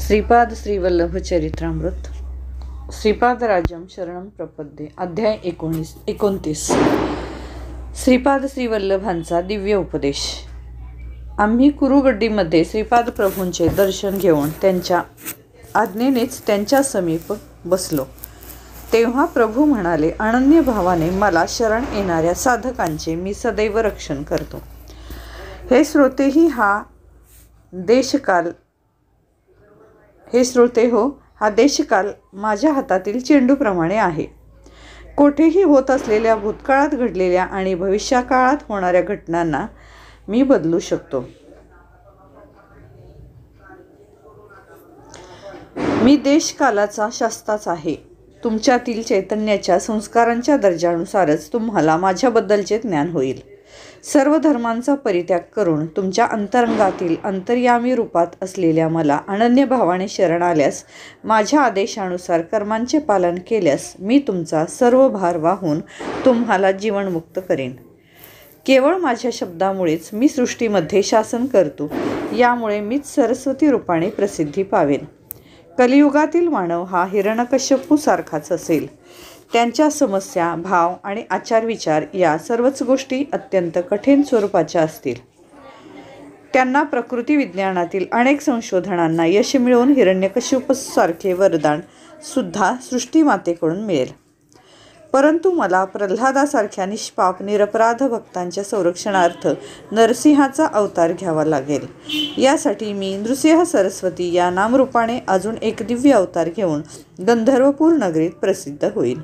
श्रीपाद श्रीवल्लभ चरित्रामृत श्रीपादराजम शरणम प्रपद्ये अध्याय 29 श्रीपाद श्रीवल्लभांचा दिव्य उपदेश। आम्ही कुरुगड्डीमध्ये श्रीपाद प्रभूंचे दर्शन घेऊन त्यांच्या आज्ञेनेच त्यांच्या समीप बसलो। तेव्हा प्रभू म्हणाले, अनन्य भावाने मला शरण येणाऱ्या साधकांचे मी सदैव रक्षण करतो। हे श्रोते हो, हा देशकाल माझ्या हातातील चेंडूप्रमाणे आहे। कोठेही होत असलेल्या भूतकाळात घडलेल्या आणि भविष्यकाळात होणाऱ्या घटनांना मी बदलू शकतो। मी देशकालाचा शास्ताच आहे। तुमच्यातील चैतन्याच्या संस्कारांच्या दर्जानुसारच तुम्हाला माझ्याबद्दलचे ज्ञान होईल। सर्व धर्मांचा परित्याग करून तुमच्या अंतरंगातील अंतर्यामी रूपात असलेल्या मला अनन्य भावाने शरण आल्यास, माझ्या आदेशानुसार कर्मांचे पालन केल्यास मी तुमचा सर्व भार वाहून तुम्हाला जीवनमुक्त करेन। केवळ माझ्या शब्दामुळेच मी सृष्टीमध्ये शासन करतो। यामुळे मीच सरस्वती रूपाने प्रसिद्धी पावेन। कलियुगातील मानव हा हिरण्यकश्यपू सारखाच असेल। त्यांच्या समस्या, भाव आणि आचारविचार या सर्वच गोष्टी अत्यंत कठीण स्वरूपाच्या असतील। त्यांना प्रकृती विज्ञानातील अनेक संशोधनांना यश मिळवून हिरण्यकश्यपूसारखे वरदान सुद्धा सृष्टीमातेकडून मिळेल। परंतु मला प्रल्हादासारख्या निष्पाप निरपराध भक्तांच्या संरक्षणार्थ नरसिंहाचा अवतार घ्यावा लागेल। यासाठी मी नृसिंह सरस्वती या नामरूपाने अजून एक दिव्य अवतार घेऊन गंधर्वपूर नगरीत प्रसिद्ध होईल।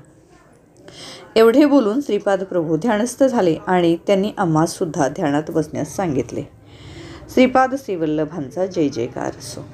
एवढे बोलून श्रीपाद प्रभू ध्यानस्थ झाले आणि त्यांनी आम्हास सुद्धा ध्यानात बसण्यास सांगितले। श्रीपाद श्रीवल्लभांचा जय जयकार असो।